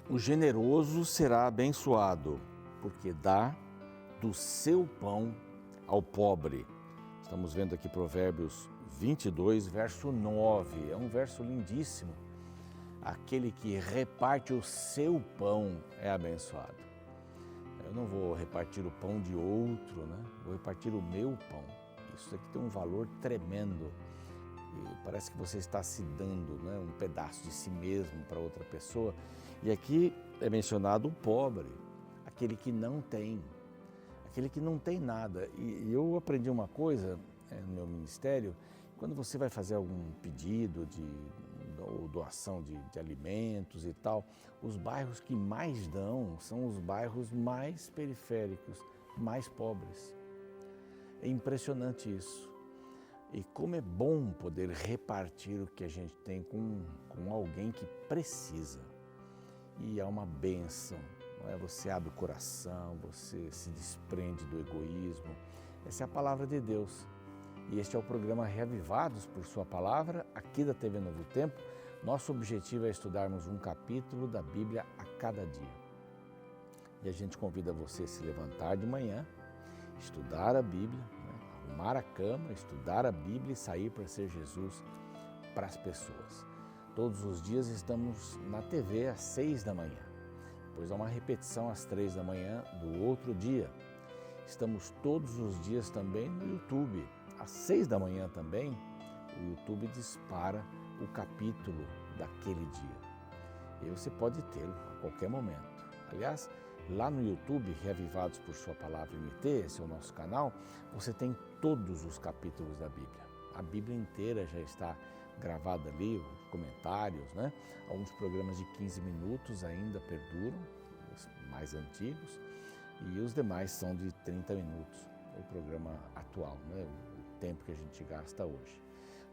O generoso será abençoado, porque dá do seu pão ao pobre. Estamos vendo aqui Provérbios 22, verso 9. É um verso lindíssimo. Aquele que reparte o seu pão é abençoado. Eu não vou repartir o pão de outro, né? Vou repartir o meu pão. Isso aqui tem um valor tremendo. E parece que você está se dando, né, um pedaço de si mesmo para outra pessoa. E aqui é mencionado o pobre, aquele que não tem nada. E eu aprendi uma coisa no meu ministério: quando você vai fazer algum pedido ou doação de alimentos e tal, os bairros que mais dão são os bairros mais periféricos, mais pobres. É impressionante isso. E como é bom poder repartir o que a gente tem com alguém que precisa. E é uma bênção, não é? Você abre o coração, você se desprende do egoísmo. Essa é a palavra de Deus. E este é o programa Reavivados por Sua Palavra, aqui da TV Novo Tempo. Nosso objetivo é estudarmos um capítulo da Bíblia a cada dia. E a gente convida você a se levantar de manhã, estudar a Bíblia, arrumar a cama, estudar a Bíblia e sair para ser Jesus para as pessoas. Todos os dias estamos na TV às 6 da manhã, depois há uma repetição às 3 da manhã do outro dia. Estamos todos os dias também no YouTube. Às 6 da manhã também, o YouTube dispara o capítulo daquele dia. E você pode tê-lo a qualquer momento. Aliás, lá no YouTube, Reavivados por Sua Palavra MT, esse é o nosso canal, você tem todos os capítulos da Bíblia. A Bíblia inteira já está gravada ali, os comentários, né? Alguns programas de 15 minutos ainda perduram, os mais antigos, e os demais são de 30 minutos, o programa atual, né? O tempo que a gente gasta hoje.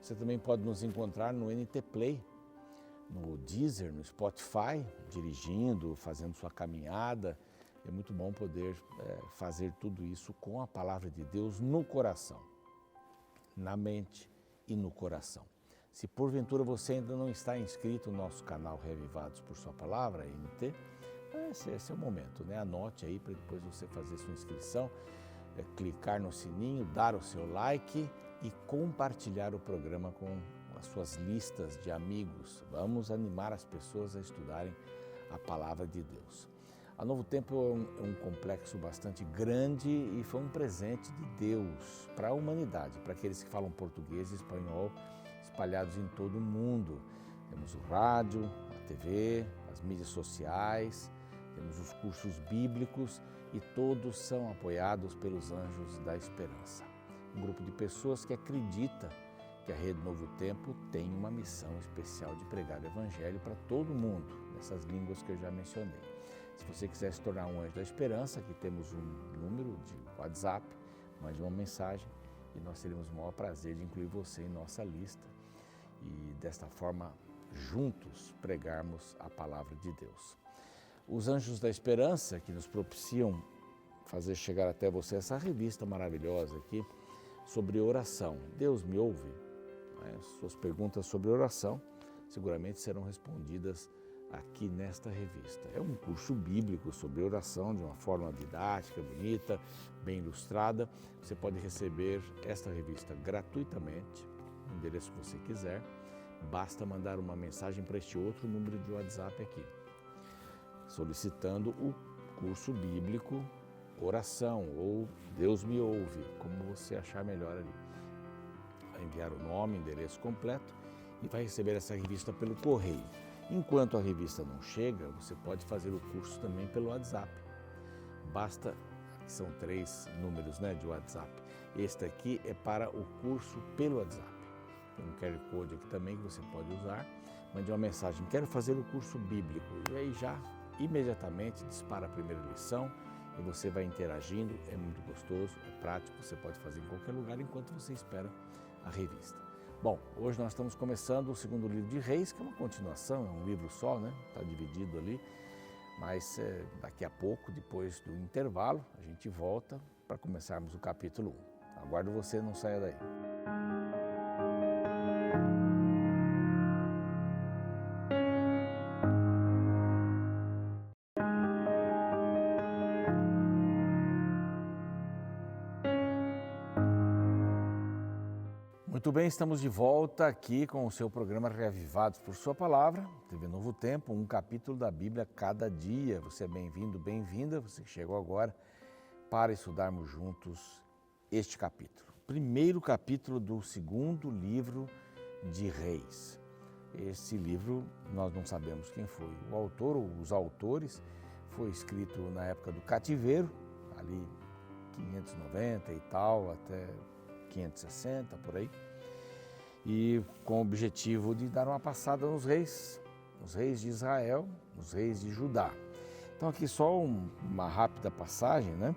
Você também pode nos encontrar no NT Play, no Deezer, no Spotify, dirigindo, fazendo sua caminhada. É muito bom poder fazer tudo isso com a palavra de Deus no coração, na mente e no coração. Se porventura você ainda não está inscrito no nosso canal Reavivados por Sua Palavra, NT, esse é o momento, né? Anote aí para depois você fazer sua inscrição, clicar no sininho, dar o seu like e compartilhar o programa com as suas listas de amigos. Vamos animar as pessoas a estudarem a palavra de Deus. A Novo Tempo é um complexo bastante grande e foi um presente de Deus para a humanidade, para aqueles que falam português e espanhol espalhados em todo o mundo. Temos o rádio, a TV, as mídias sociais, temos os cursos bíblicos e todos são apoiados pelos Anjos da Esperança. Um grupo de pessoas que acredita que a Rede Novo Tempo tem uma missão especial de pregar o Evangelho para todo mundo, nessas línguas que eu já mencionei. Se você quiser se tornar um Anjo da Esperança, aqui temos um número de WhatsApp, mande uma mensagem e nós teremos o maior prazer de incluir você em nossa lista e desta forma juntos pregarmos a palavra de Deus. Os Anjos da Esperança que nos propiciam fazer chegar até você essa revista maravilhosa aqui sobre oração. Deus me ouve? Suas perguntas sobre oração seguramente serão respondidas aqui nesta revista. É um curso bíblico sobre oração de uma forma didática, bonita, bem ilustrada. Você pode receber esta revista gratuitamente, no endereço que você quiser. Basta mandar uma mensagem para este outro número de WhatsApp aqui, solicitando o curso bíblico Oração ou Deus me ouve, como você achar melhor ali. Vai enviar o nome, endereço completo e vai receber essa revista pelo correio. Enquanto a revista não chega, você pode fazer o curso também pelo WhatsApp. Basta, são 3 números, né, de WhatsApp. Este aqui é para o curso pelo WhatsApp. Tem um QR Code aqui também que você pode usar. Mande uma mensagem, quero fazer o curso bíblico. E aí já, imediatamente, dispara a primeira lição e você vai interagindo. É muito gostoso, é prático, você pode fazer em qualquer lugar enquanto você espera a revista. Bom, hoje nós estamos começando o segundo livro de Reis, que é uma continuação, é um livro só, né? Está dividido ali, mas daqui a pouco, depois do intervalo, a gente volta para começarmos o capítulo 1. Aguardo você, não saia daí. Muito bem, estamos de volta aqui com o seu programa Reavivados por Sua Palavra, TV Novo Tempo, um capítulo da Bíblia cada dia. Você é bem-vindo, bem-vinda, você que chegou agora para estudarmos juntos este capítulo. Primeiro capítulo do segundo livro de Reis. Esse livro, nós não sabemos quem foi o autor ou os autores, foi escrito na época do cativeiro, ali 590 e tal, até 560, por aí, e com o objetivo de dar uma passada nos reis de Israel, nos reis de Judá. Então aqui só uma rápida passagem, né?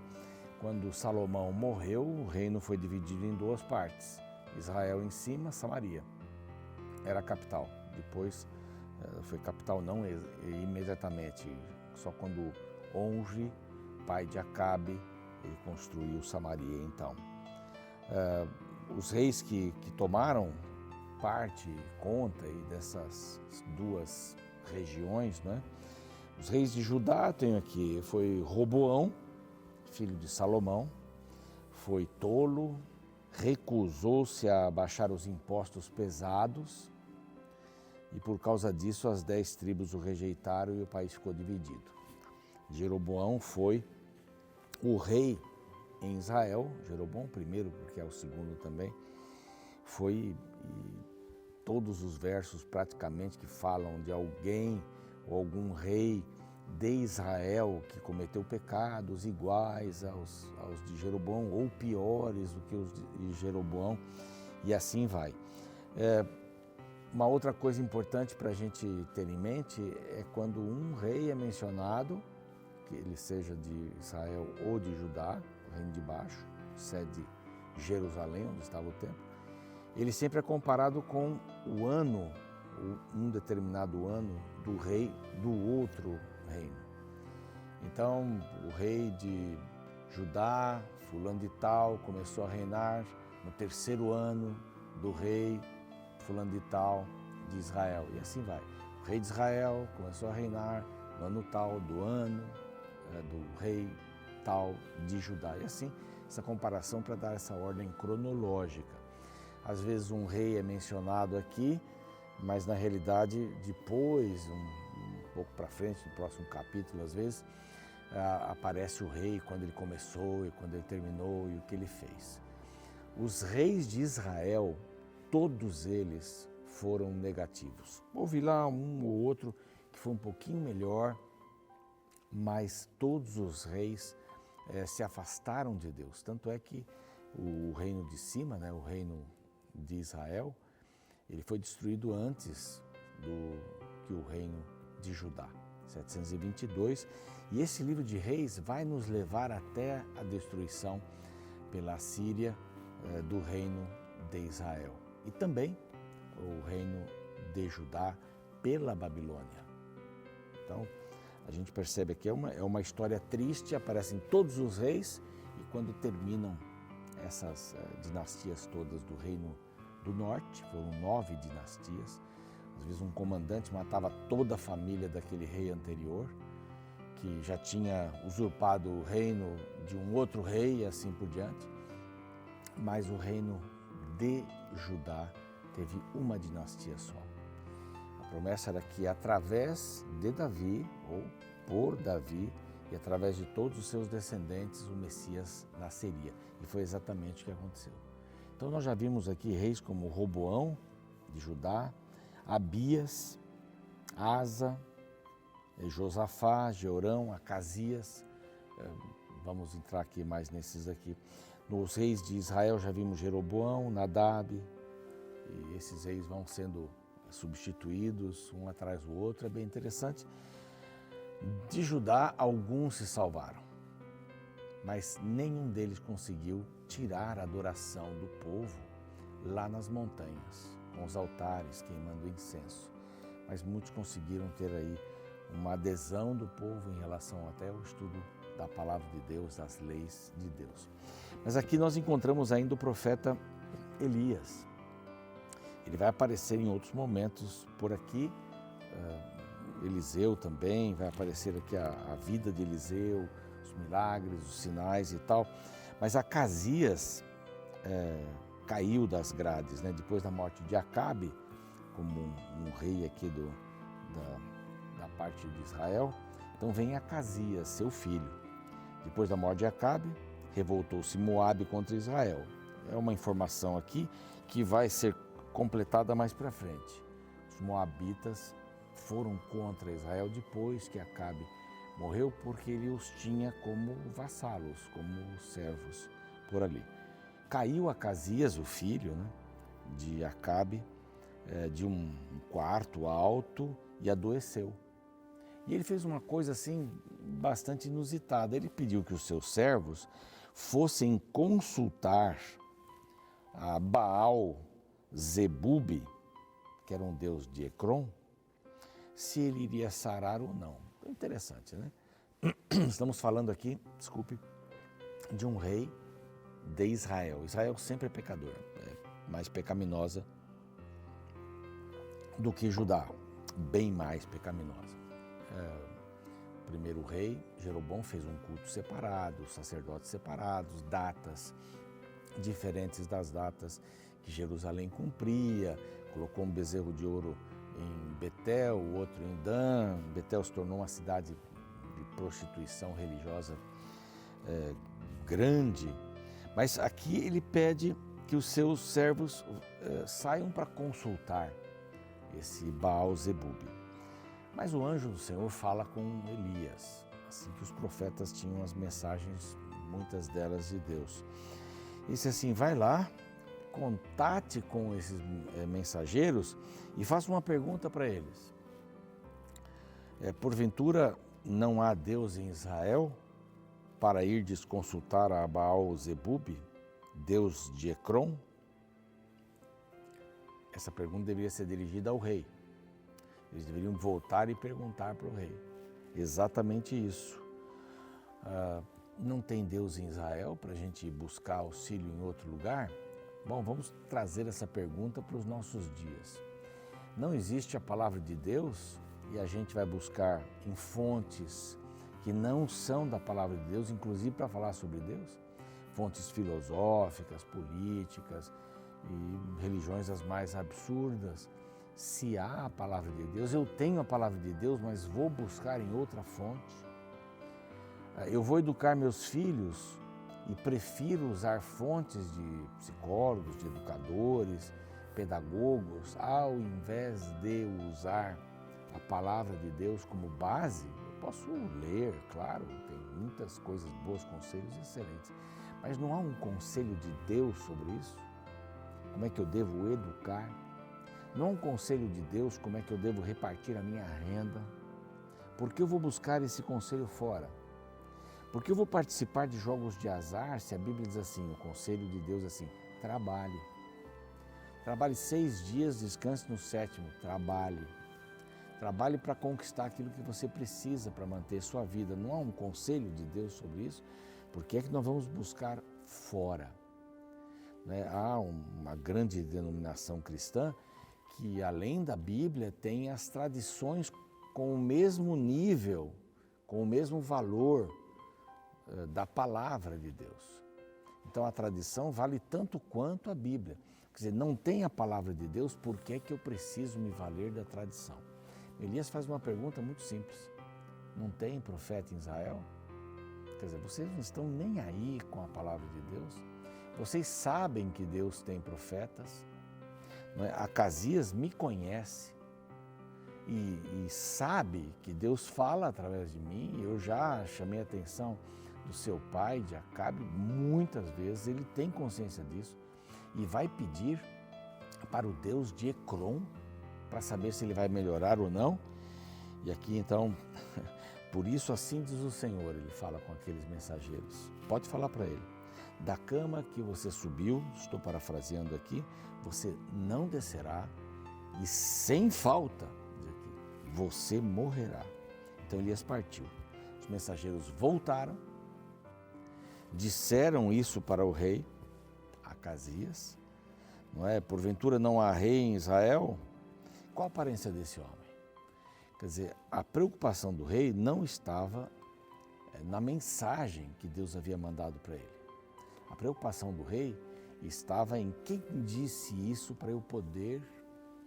Quando Salomão morreu, o reino foi dividido em duas partes, Israel em cima, Samaria era a capital. Depois foi capital não imediatamente, só quando Onge, pai de Acabe, ele construiu Samaria então. Os reis que tomaram parte, conta aí dessas duas regiões, né? Os reis de Judá, tenho aqui, foi Roboão, filho de Salomão, foi tolo, recusou-se a baixar os impostos pesados e por causa disso as 10 tribos o rejeitaram e o país ficou dividido. Jeroboão foi o rei em Israel, Jeroboão primeiro, porque é o segundo também, foi todos os versos praticamente que falam de alguém ou algum rei de Israel que cometeu pecados iguais aos de Jeroboão ou piores do que os de Jeroboão, e assim vai. Uma outra coisa importante para a gente ter em mente é quando um rei é mencionado, que ele seja de Israel ou de Judá, o reino de baixo, sede Jerusalém, onde estava o templo, ele sempre é comparado com o ano, um determinado ano do rei do outro reino. Então, o rei de Judá, fulano de tal, começou a reinar no 3º ano do rei fulano de tal de Israel, e assim vai. O rei de Israel começou a reinar no ano tal do ano do rei tal de Judá, e assim, essa comparação para dar essa ordem cronológica. Às vezes um rei é mencionado aqui, mas na realidade depois, um pouco para frente, no próximo capítulo, às vezes, aparece o rei quando ele começou e quando ele terminou e o que ele fez. Os reis de Israel, todos eles foram negativos. Houve lá um ou outro que foi um pouquinho melhor, mas todos os reis se afastaram de Deus. Tanto é que o reino de cima, né, o reino de Israel, ele foi destruído antes que o reino de Judá, 722. E esse livro de Reis vai nos levar até a destruição pela Síria do reino de Israel. E também o reino de Judá pela Babilônia. Então, a gente percebe que é uma história triste, aparecem todos os reis e quando terminam essas dinastias todas do reino do norte, foram 9 dinastias, às vezes um comandante matava toda a família daquele rei anterior, que já tinha usurpado o reino de um outro rei e assim por diante, mas o reino de Judá teve uma dinastia só. A promessa era que através de Davi, ou por Davi, e através de todos os seus descendentes, o Messias nasceria. E foi exatamente o que aconteceu. Então nós já vimos aqui reis como Roboão, de Judá, Abias, Asa, Josafá, Jeorão, Acasias. Vamos entrar aqui mais nesses aqui. Nos reis de Israel já vimos Jeroboão, Nadab, e esses reis vão sendo substituídos um atrás do outro, é bem interessante. De Judá, alguns se salvaram, mas nenhum deles conseguiu tirar a adoração do povo lá nas montanhas, com os altares queimando incenso. Mas muitos conseguiram ter aí uma adesão do povo em relação até ao estudo da palavra de Deus, das leis de Deus. Mas aqui nós encontramos ainda o profeta Elias. Ele vai aparecer em outros momentos por aqui, Eliseu também, vai aparecer aqui a vida de Eliseu, os milagres, os sinais e tal. Mas Acasias caiu das grades, né? Depois da morte de Acabe, como um rei aqui da parte de Israel. Então vem Acasias, seu filho. Depois da morte de Acabe, revoltou-se Moabe contra Israel. É uma informação aqui que vai ser completada mais para frente. Os moabitas foram contra Israel depois que Acabe morreu, porque ele os tinha como vassalos, como servos por ali. Caiu Acasias, o filho, né, de Acabe, de um quarto alto e adoeceu. E ele fez uma coisa assim bastante inusitada. Ele pediu que os seus servos fossem consultar a Baal Zebub, que era um deus de Ecrom, se ele iria sarar ou não. Interessante, né? Estamos falando aqui, de um rei de Israel. Israel sempre é pecador, é mais pecaminosa do que Judá, bem mais pecaminosa. O primeiro rei, Jeroboão, fez um culto separado, sacerdotes separados, datas diferentes das datas que Jerusalém cumpria, colocou um bezerro de ouro em Betel, o outro em Dan. Betel se tornou uma cidade de prostituição religiosa grande, mas aqui ele pede que os seus servos saiam para consultar esse Baal Zebub. Mas o anjo do Senhor fala com Elias, assim que os profetas tinham as mensagens, muitas delas de Deus. Ele disse assim: vai lá, contate com esses mensageiros e faça uma pergunta para eles. Porventura não há Deus em Israel para irdes consultar a Baal Zebub, Deus de Ecrom? Essa pergunta deveria ser dirigida ao rei. Eles deveriam voltar e perguntar para o rei. Exatamente isso. Não tem Deus em Israel para a gente buscar auxílio em outro lugar? Bom, vamos trazer essa pergunta para os nossos dias. Não existe a palavra de Deus e a gente vai buscar em fontes que não são da palavra de Deus, inclusive para falar sobre Deus? Fontes filosóficas, políticas e religiões as mais absurdas. Se há a palavra de Deus, eu tenho a palavra de Deus, mas vou buscar em outra fonte. Eu vou educar meus filhos e prefiro usar fontes de psicólogos, de educadores, pedagogos, ao invés de usar a palavra de Deus como base. Eu posso ler, claro, tem muitas coisas boas, conselhos excelentes, mas não há um conselho de Deus sobre isso? Como é que eu devo educar? Não há um conselho de Deus como é que eu devo repartir a minha renda? Por que eu vou buscar esse conselho fora? Por que eu vou participar de jogos de azar se a Bíblia diz assim, o conselho de Deus é assim: trabalhe. Trabalhe 6 dias, descanse no 7º, trabalhe. Trabalhe para conquistar aquilo que você precisa para manter sua vida. Não há um conselho de Deus sobre isso? Por que é que nós vamos buscar fora? Há uma grande denominação cristã que, além da Bíblia, tem as tradições com o mesmo nível, com o mesmo valor da palavra de Deus. Então a tradição vale tanto quanto a Bíblia. Quer dizer, não tem a palavra de Deus, por que é que eu preciso me valer da tradição? Elias faz uma pergunta muito simples: não tem profeta em Israel? Quer dizer, vocês não estão nem aí com a palavra de Deus? Vocês sabem que Deus tem profetas? Acasias me conhece e sabe que Deus fala através de mim. Eu já chamei a atenção do seu pai, de Acabe, muitas vezes. Ele tem consciência disso e vai pedir para o Deus de Ecrom para saber se ele vai melhorar ou não. E aqui então, por isso assim diz o Senhor, ele fala com aqueles mensageiros. Pode falar para ele: da cama que você subiu, estou parafraseando aqui, você não descerá e sem falta, diz aqui, você morrerá. Então Elias partiu. Os mensageiros voltaram, disseram isso para o rei Acasias, não é? Porventura não há rei em Israel? Qual a aparência desse homem? Quer dizer, a preocupação do rei não estava na mensagem que Deus havia mandado para ele. A preocupação do rei estava em quem disse isso para eu poder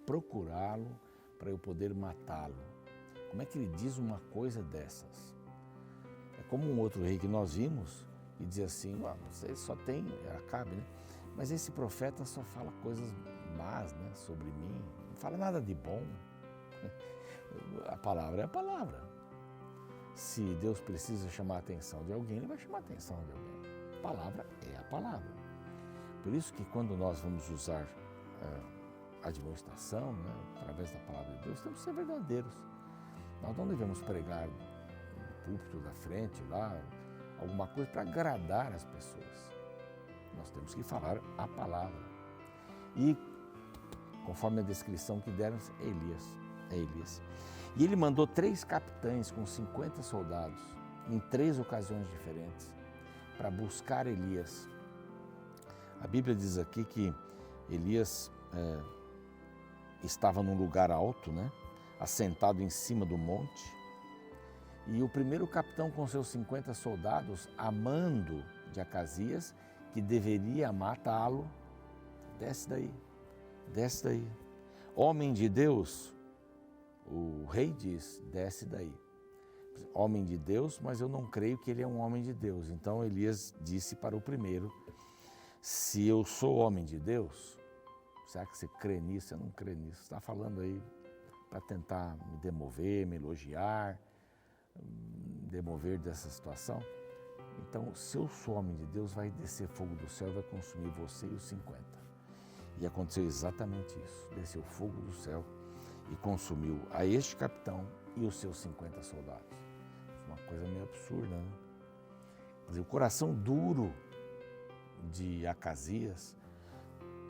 procurá-lo, para eu poder matá-lo. Como é que ele diz uma coisa dessas? É como um outro rei que nós vimos e diz assim, você só tem, Acabe, né? Mas esse profeta só fala coisas más, né, sobre mim, não fala nada de bom. A palavra é a palavra. Se Deus precisa chamar a atenção de alguém, ele vai chamar a atenção de alguém. A palavra é a palavra. Por isso que quando nós vamos usar a admoestação, né, através da palavra de Deus, temos que ser verdadeiros. Nós não devemos pregar no púlpito da frente, lá, alguma coisa para agradar as pessoas. Nós temos que falar a palavra. E, conforme a descrição que deram, é Elias. E ele mandou 3 capitães com 50 soldados, em 3 ocasiões diferentes, para buscar Elias. A Bíblia diz aqui que Elias estava num lugar alto, né, assentado em cima do monte, e o primeiro capitão com seus 50 soldados, a mando de Acasias, que deveria matá-lo, desce daí. Homem de Deus, o rei diz, desce daí. Homem de Deus, mas eu não creio que ele é um homem de Deus. Então Elias disse para o primeiro, se eu sou homem de Deus, será que você crê nisso? Você não crê nisso. Você está falando aí para tentar me demover, me elogiar, demover dessa situação? Então, se eu sou homem de Deus, vai descer fogo do céu e vai consumir você e os 50. E aconteceu exatamente isso. Desceu fogo do céu e consumiu a este capitão e os seus 50 soldados. Uma coisa meio absurda, né? Quer dizer, o coração duro de Acasias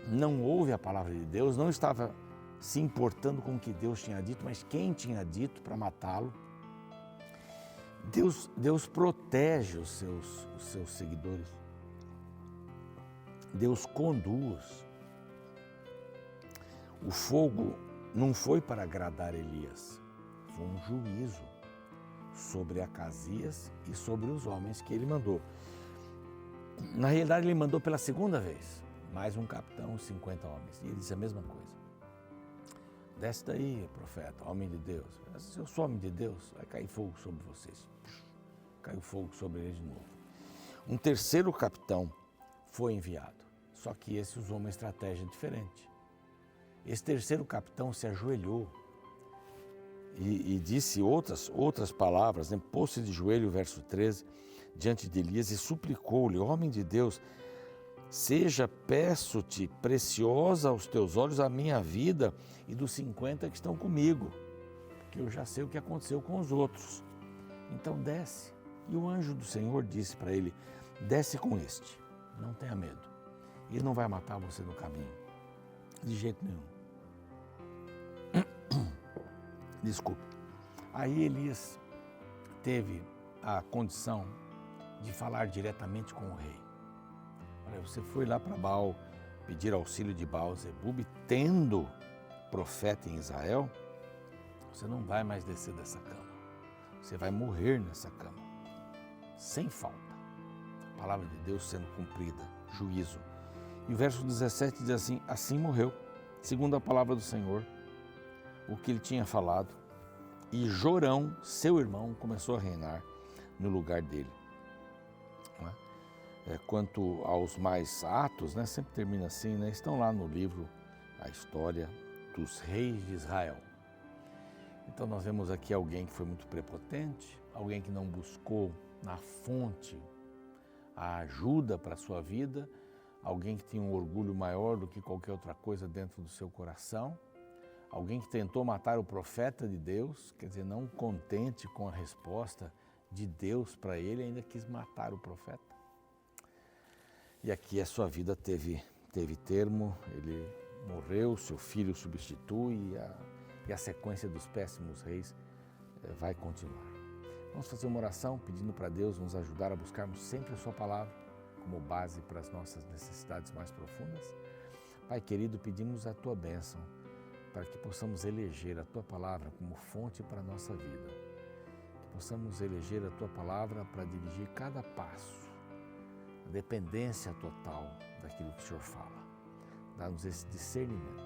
não ouve a palavra de Deus, não estava se importando com o que Deus tinha dito, mas quem tinha dito para matá-lo. Deus protege os seus seguidores. Deus conduz. O fogo não foi para agradar Elias, foi um juízo sobre Acasias e sobre os homens que ele mandou. Na realidade, ele mandou pela segunda vez, mais um capitão, 50 homens, e ele disse a mesma coisa. Desce daí, profeta, homem de Deus. Se eu sou homem de Deus, vai cair fogo sobre vocês. Caiu fogo sobre eles de novo. Um terceiro capitão foi enviado, só que esse usou uma estratégia diferente. Esse terceiro capitão se ajoelhou e disse outras palavras, né? Pôs-se de joelho, verso 13, diante de Elias e suplicou-lhe, homem de Deus, seja, peço-te, preciosa aos teus olhos a minha vida e dos 50 que estão comigo, porque eu já sei o que aconteceu com os outros. Então desce. E o anjo do Senhor disse para ele, desce com este, não tenha medo. Ele não vai matar você no caminho, de jeito nenhum. Desculpe. Aí Elias teve a condição de falar diretamente com o rei. Olha, você foi lá para Baal pedir auxílio de Baal-Zebub, tendo profeta em Israel, você não vai mais descer dessa cama. Você vai morrer nessa cama, sem falta. A palavra de Deus sendo cumprida, juízo. E o verso 17 diz assim, assim morreu, segundo a palavra do Senhor, o que ele tinha falado, e Jorão, seu irmão, começou a reinar no lugar dele. Quanto aos mais atos, né, sempre termina assim, né, estão lá no livro a história dos reis de Israel. Então nós vemos aqui alguém que foi muito prepotente, alguém que não buscou na fonte a ajuda para a sua vida, alguém que tinha um orgulho maior do que qualquer outra coisa dentro do seu coração, alguém que tentou matar o profeta de Deus, quer dizer, não contente com a resposta de Deus para ele, ainda quis matar o profeta. E aqui a sua vida teve termo, ele morreu, seu filho substitui e a sequência dos péssimos reis vai continuar. Vamos fazer uma oração pedindo para Deus nos ajudar a buscarmos sempre a sua palavra como base para as nossas necessidades mais profundas. Pai querido, pedimos a tua bênção para que possamos eleger a tua palavra como fonte para a nossa vida. Que possamos eleger a tua palavra para dirigir cada passo, a dependência total daquilo que o Senhor fala. Dá-nos esse discernimento,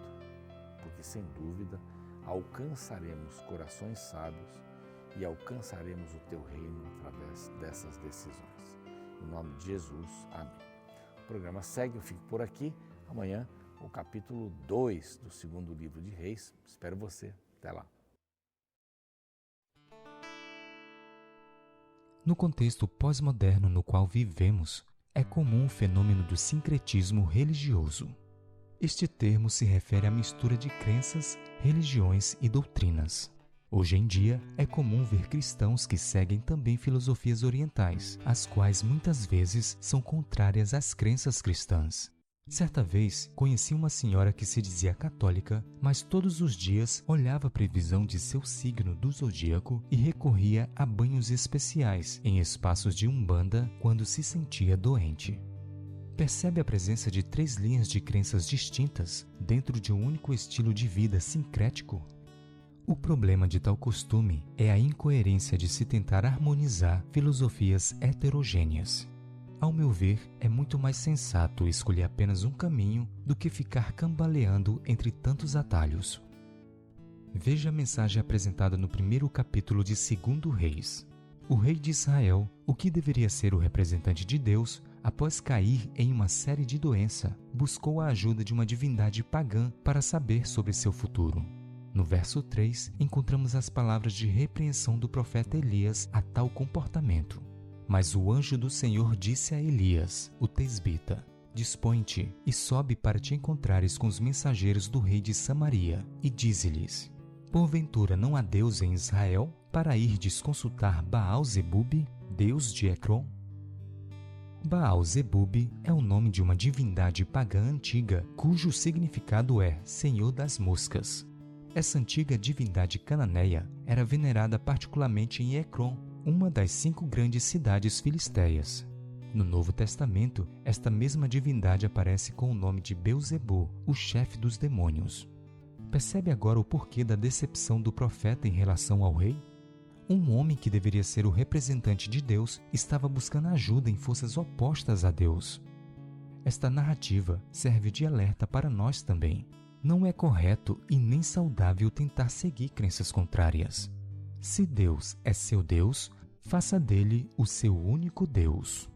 porque sem dúvida alcançaremos corações sábios e alcançaremos o Teu reino através dessas decisões. Em nome de Jesus, amém. O programa segue, eu fico por aqui. Amanhã, o capítulo 2 do segundo livro de Reis. Espero você. Até lá. No contexto pós-moderno no qual vivemos, é comum o fenômeno do sincretismo religioso. Este termo se refere à mistura de crenças, religiões e doutrinas. Hoje em dia, é comum ver cristãos que seguem também filosofias orientais, as quais muitas vezes são contrárias às crenças cristãs. Certa vez, conheci uma senhora que se dizia católica, mas todos os dias olhava a previsão de seu signo do zodíaco e recorria a banhos especiais em espaços de umbanda quando se sentia doente. Percebe a presença de 3 linhas de crenças distintas dentro de um único estilo de vida sincrético? O problema de tal costume é a incoerência de se tentar harmonizar filosofias heterogêneas. Ao meu ver, é muito mais sensato escolher apenas um caminho do que ficar cambaleando entre tantos atalhos. Veja a mensagem apresentada no primeiro capítulo de 2 Reis. O rei de Israel, o que deveria ser o representante de Deus, após cair em uma série de doença, buscou a ajuda de uma divindade pagã para saber sobre seu futuro. No verso 3, encontramos as palavras de repreensão do profeta Elias a tal comportamento. Mas o anjo do Senhor disse a Elias, o tesbita: Dispõe-te e sobe para te encontrares com os mensageiros do rei de Samaria, e dize-lhes: Porventura não há Deus em Israel, para irdes consultar Baal-Zebube, Deus de Ecrom? Baal-Zebube é o nome de uma divindade pagã antiga, cujo significado é Senhor das Moscas. Essa antiga divindade cananeia era venerada particularmente em Ecrom, uma das 5 grandes cidades filisteias. No Novo Testamento, esta mesma divindade aparece com o nome de Beuzebu, o chefe dos demônios. Percebe agora o porquê da decepção do profeta em relação ao rei? Um homem que deveria ser o representante de Deus estava buscando ajuda em forças opostas a Deus. Esta narrativa serve de alerta para nós também. Não é correto e nem saudável tentar seguir crenças contrárias. Se Deus é seu Deus, faça dele o seu único Deus.